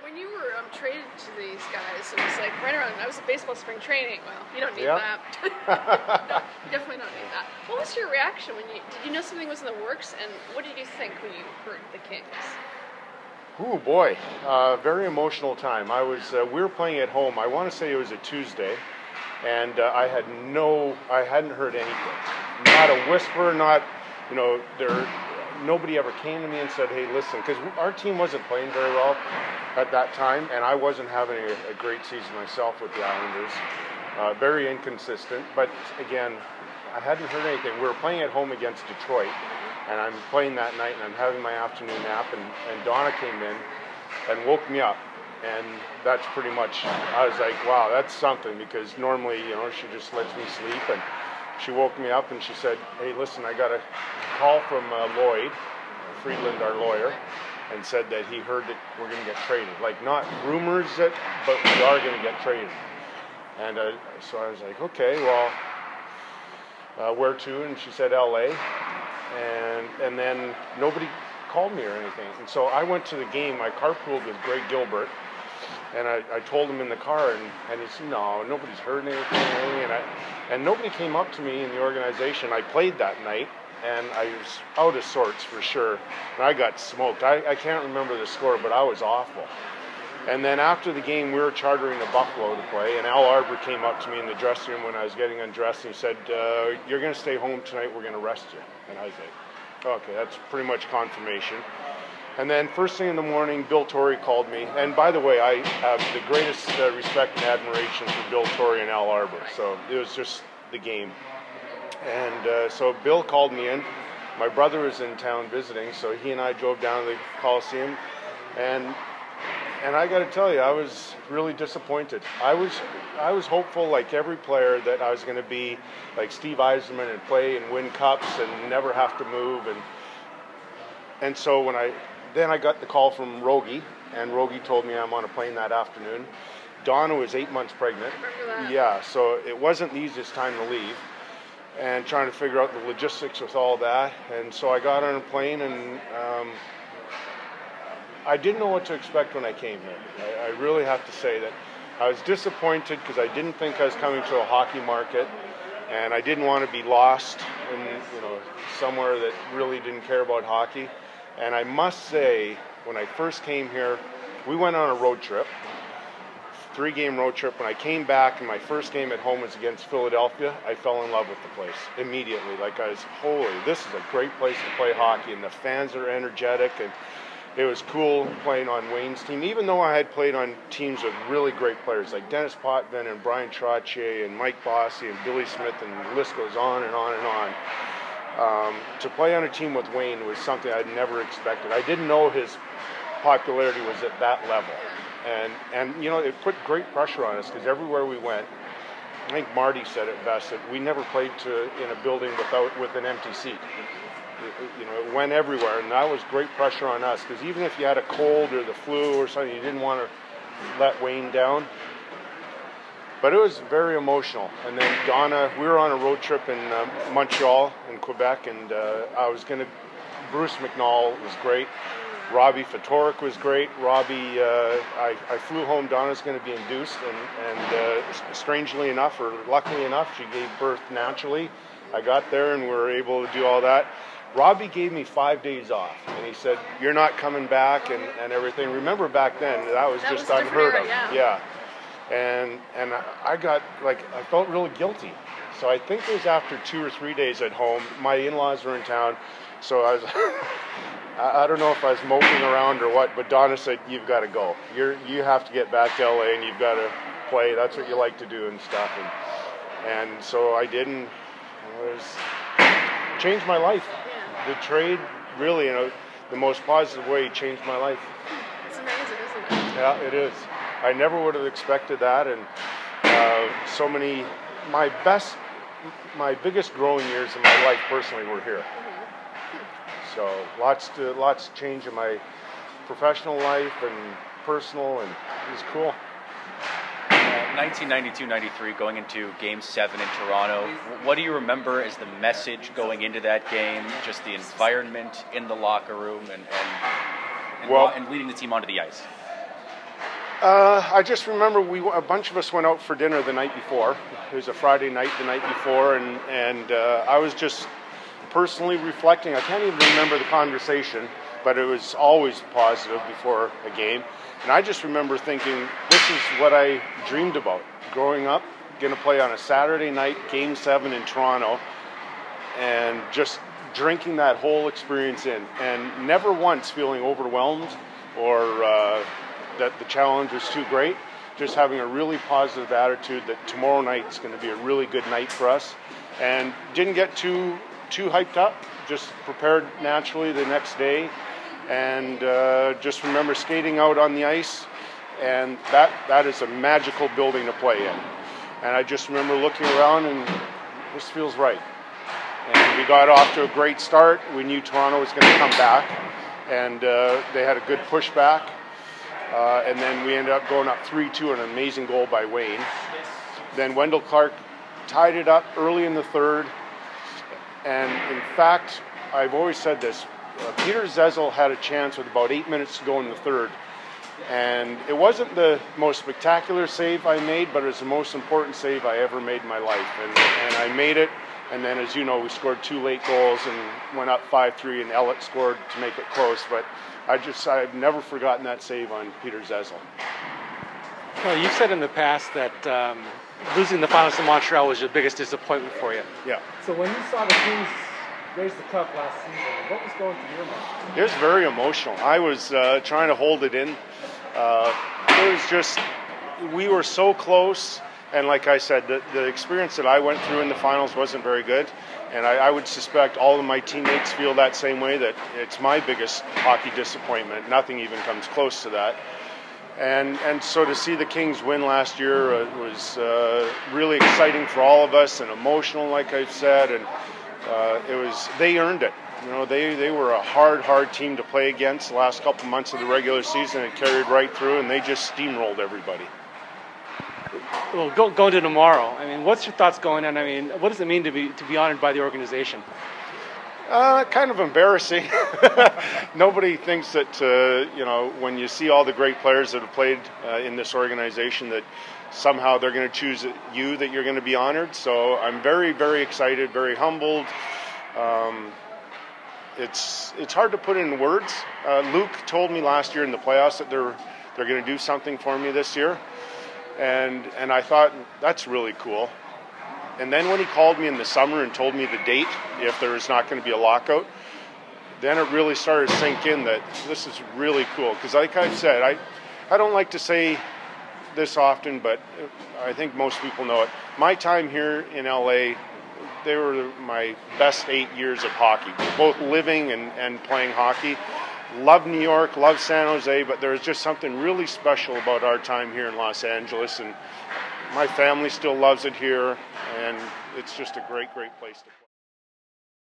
When you were traded to these guys, it was like right around, I was at baseball spring training. Well, you don't need that. No, you definitely don't need that. What was your reaction when did you know something was in the works, and what did you think when you heard the Kings? Oh boy, very emotional time. We were playing at home. I want to say it was a Tuesday, and I hadn't heard anything. Not a whisper, nobody ever came to me and said, hey, listen, because our team wasn't playing very well at that time, and I wasn't having a great season myself with the Islanders. Very inconsistent, but again, I hadn't heard anything. We were playing at home against Detroit, and I'm playing that night, and I'm having my afternoon nap, and Donna came in and woke me up, and that's pretty much, I was like, wow, that's something, because normally, she just lets me sleep, and she woke me up and she said, hey, listen, I got a call from Lloyd Friedland, our lawyer, and said that he heard that we're going to get traded. Like, not rumors, but we are going to get traded. And so I was like, okay, well, where to? And she said LA. And then nobody called me or anything. And so I went to the game. I carpooled with Greg Gilbert. And I told him in the car, and he said, no, nobody's heard anything. And nobody came up to me in the organization. I played that night, and I was out of sorts for sure. And I got smoked. I can't remember the score, but I was awful. And then after the game, we were chartering to Buffalo to play, and Al Arbor came up to me in the dressing room when I was getting undressed, and he said, you're going to stay home tonight, we're going to rest you. And I was like, okay, that's pretty much confirmation. And then first thing in the morning, Bill Torrey called me. And by the way, I have the greatest respect and admiration for Bill Torrey and Al Arbor. So it was just the game. And so Bill called me in. My brother was in town visiting, so he and I drove down to the Coliseum. And I got to tell you, I was really disappointed. I was hopeful, like every player, that I was going to be like Steve Yzerman and play and win cups and never have to move. And so then I got the call from Rogie, and Rogie told me I'm on a plane that afternoon. Donna was 8 months pregnant. I remember that. Yeah, so it wasn't the easiest time to leave, and trying to figure out the logistics with all that. And so I got on a plane, and I didn't know what to expect when I came here. I really have to say that I was disappointed because I didn't think I was coming to a hockey market, and I didn't want to be lost in somewhere that really didn't care about hockey. And I must say, when I first came here, we went on a road trip, 3-game road trip. When I came back, and my first game at home was against Philadelphia, I fell in love with the place immediately. Like, I was, holy, this is a great place to play hockey, and the fans are energetic, and it was cool playing on Wayne's team, even though I had played on teams with really great players like Dennis Potvin and Brian Trottier and Mike Bossy and Billy Smith, and the list goes on and on and on. To play on a team with Wayne was something I'd never expected. I didn't know his popularity was at that level. And it put great pressure on us because everywhere we went, I think Marty said it best, that we never played in a building with an empty seat. It went everywhere, and that was great pressure on us because even if you had a cold or the flu or something, you didn't want to let Wayne down. But it was very emotional. And then Donna, we were on a road trip in Montreal in Quebec, and Bruce McNall was great. Robbie Fatorik was great. Robbie, I flew home. Donna's going to be induced, and strangely enough, or luckily enough, she gave birth naturally. I got there, and we were able to do all that. Robbie gave me 5 days off, and he said, you're not coming back, and everything. Remember back then, that was just unheard of. Yeah. And I felt really guilty. So I think it was after 2 or 3 days at home. My in-laws were in town, so I was, I don't know if I was moping around or what, but Donna said, you've got to go. You have to get back to LA, and you've got to play. That's what you like to do and stuff. And so I did, and it was changed my life. The trade really, the most positive way changed my life. It's amazing, isn't it? Yeah, it is. I never would have expected that, and my biggest growing years in my life personally were here. So lots to change in my professional life and personal, and it was cool. 1992-93, going into Game 7 in Toronto, what do you remember as the message going into that game, just the environment in the locker room and leading the team onto the ice? I just remember a bunch of us went out for dinner the night before. It was a Friday night the night before, and I was just personally reflecting. I can't even remember the conversation, but it was always positive before a game. And I just remember thinking, this is what I dreamed about growing up, going to play on a Saturday night, Game 7 in Toronto, and just drinking that whole experience in, and never once feeling overwhelmed or that the challenge was too great. Just having a really positive attitude that tomorrow night is going to be a really good night for us, and didn't get too hyped up. Just prepared naturally the next day, and just remember skating out on the ice, and that is a magical building to play in. And I just remember looking around and this feels right. And we got off to a great start. We knew Toronto was going to come back, and they had a good pushback. And then we ended up going up 3-2, an amazing goal by Wayne. Then Wendell Clark tied it up early in the third. And in fact, I've always said this, Peter Zezel had a chance with about 8 minutes to go in the third. And it wasn't the most spectacular save I made, but it was the most important save I ever made in my life. And I made it. And then, as you know, we scored 2 late goals and went up 5-3, and Ellett scored to make it close. But I've never forgotten that save on Peter Zezel. Well, you've said in the past that losing the finals to Montreal was your biggest disappointment for you. Yeah. So when you saw the Kings raise the cup last season, what was going through your mind? It was very emotional. I was trying to hold it in. It was just, we were so close. And like I said, the experience that I went through in the finals wasn't very good. And I would suspect all of my teammates feel that same way, that it's my biggest hockey disappointment. Nothing even comes close to that. And so to see the Kings win last year was really exciting for all of us and emotional, like I've said. And they earned it. You know, they were a hard team to play against the last couple months of the regular season. It carried right through, and they just steamrolled everybody. Well, going to tomorrow, I mean, what's your thoughts going on? I mean, what does it mean to be honored by the organization? Kind of embarrassing. Nobody thinks that, when you see all the great players that have played in this organization, that somehow they're going to choose you, that you're going to be honored. So I'm very, very excited, very humbled. It's hard to put in words. Luke told me last year in the playoffs that they're going to do something for me this year. And I thought, that's really cool. And then when he called me in the summer and told me the date, if there was not going to be a lockout, then it really started to sink in that this is really cool. Because like I've said, I don't like to say this often, but I think most people know it. My time here in LA, they were my best 8 years of hockey, both living and playing hockey. Love New York, love San Jose, but there was just something really special about our time here in Los Angeles, and my family still loves it here, and it's just a great place to play.